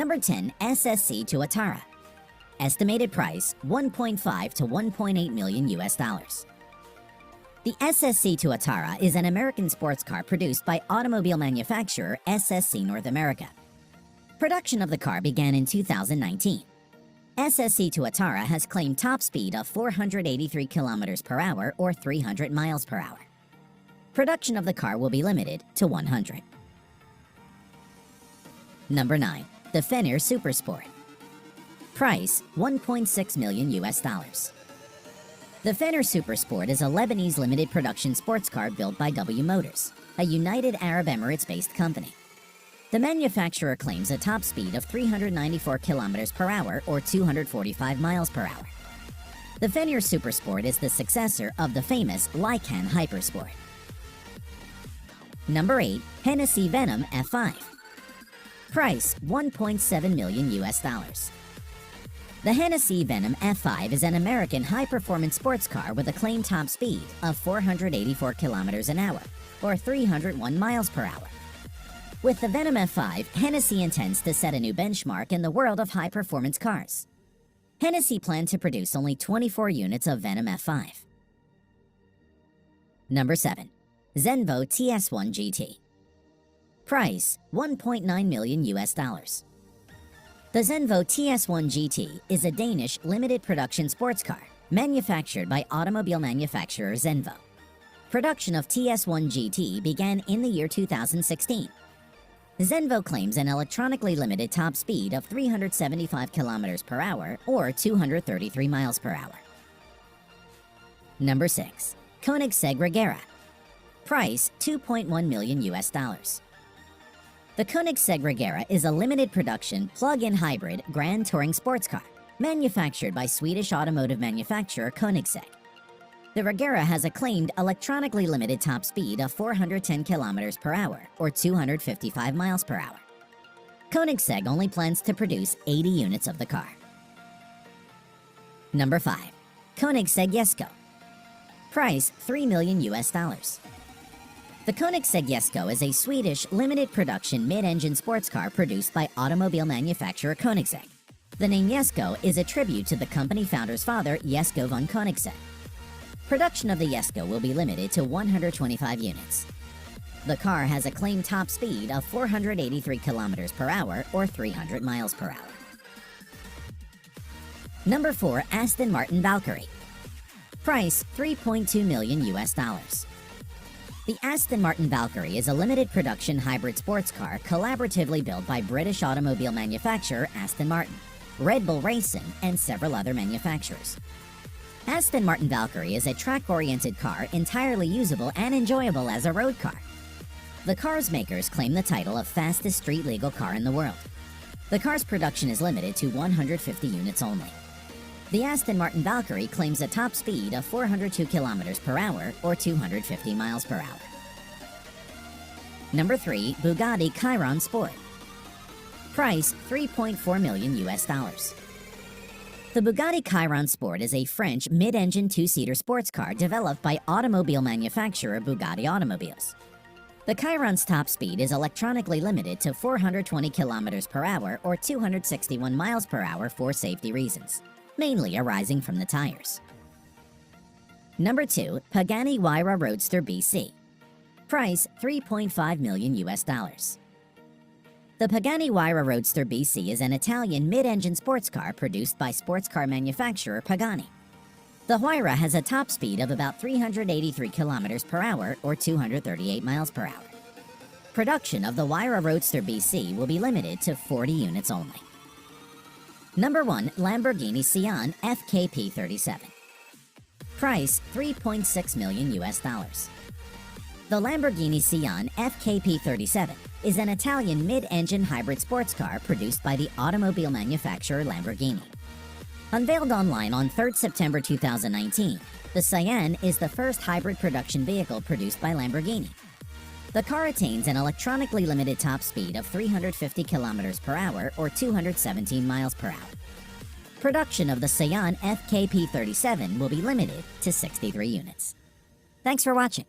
Number 10, SSC TUATARA. Estimated price, 1.5 to 1.8 million US dollars. The SSC TUATARA is an American sports car produced by automobile manufacturer SSC North America. Production of the car began in 2019. SSC TUATARA has claimed top speed of 483 kilometers per hour or 300 miles per hour. Production of the car will be limited to 100. Number 9, the FENYR Supersport. Price, 1.6 million US dollars. The FENYR Supersport is a Lebanese limited production sports car built by W Motors, a United Arab Emirates-based company. The manufacturer claims a top speed of 394 kilometers per hour or 245 miles per hour. The FENYR Supersport is the successor of the famous Lycan Hypersport. Number 8, Hennessey VENOM F5. Price, 1.7 million US dollars. The Hennessey VENOM F5 is an American high-performance sports car with a claimed top speed of 484 kilometers an hour, or 301 miles per hour. With the VENOM F5, Hennessey intends to set a new benchmark in the world of high-performance cars. Hennessey planned to produce only 24 units of VENOM F5. Number 7, ZENVO TS1 GT. Price, 1.9 million US dollars. The ZENVO TS1 GT is a Danish limited production sports car manufactured by automobile manufacturer ZENVO. Production of TS1 GT began in the year 2016. ZENVO claims an electronically limited top speed of 375 kilometers per hour or 233 miles per hour. Number 6, KOENIGSEGG REGERA. Price, 2.1 million US dollars. The KOENIGSEGG REGERA is a limited production plug-in hybrid grand touring sports car manufactured by Swedish automotive manufacturer KOENIGSEGG. The REGERA has a claimed electronically limited top speed of 410 kilometers per hour or 255 miles per hour. KOENIGSEGG only plans to produce 80 units of the car. Number 5, KOENIGSEGG JESKO. Price, 3 million US dollars. The KOENIGSEGG JESKO is a Swedish limited production mid-engine sports car produced by automobile manufacturer KOENIGSEGG. The name JESKO is a tribute to the company founder's father, JESKO von Koenigsegg. Production of the JESKO will be limited to 125 units. The car has a claimed top speed of 483 kilometers per hour or 300 miles per hour. Number 4, Aston Martin VALKYRIE. Price, 3.2 million US dollars. The Aston Martin VALKYRIE is a limited production hybrid sports car collaboratively built by British automobile manufacturer Aston Martin, Red Bull Racing, and several other manufacturers. Aston Martin VALKYRIE is a track-oriented car entirely usable and enjoyable as a road car. The car's makers claim the title of fastest street-legal car in the world. The car's production is limited to 150 units only. The Aston Martin VALKYRIE claims a top speed of 402 kilometers per hour or 250 miles per hour. Number 3, Bugatti Chiron Sport. Price, 3.4 million US dollars. The Bugatti Chiron Sport is a French mid-engine two-seater sports car developed by automobile manufacturer Bugatti Automobiles. The Chiron's top speed is electronically limited to 420 kilometers per hour or 261 miles per hour for safety reasons, mainly arising from the tires. Number 2, Pagani HUAYRA Roadster BC. Price, 3.5 million US dollars. The Pagani HUAYRA Roadster BC is an Italian mid-engine sports car produced by sports car manufacturer Pagani. The HUAYRA has a top speed of about 383 kilometers per hour or 238 miles per hour. Production of the HUAYRA Roadster BC will be limited to 40 units only. Number 1, Lamborghini SIAN FKP37. Price, 3.6 million US dollars. The Lamborghini SIAN FKP37 is an Italian mid-engine hybrid sports car produced by the automobile manufacturer Lamborghini. Unveiled online on 3rd September 2019, the SIAN is the first hybrid production vehicle produced by Lamborghini. The car attains an electronically limited top speed of 350 kilometers per hour or 217 miles per hour. Production of the SIAN FKP37 will be limited to 63 units. Thanks for watching.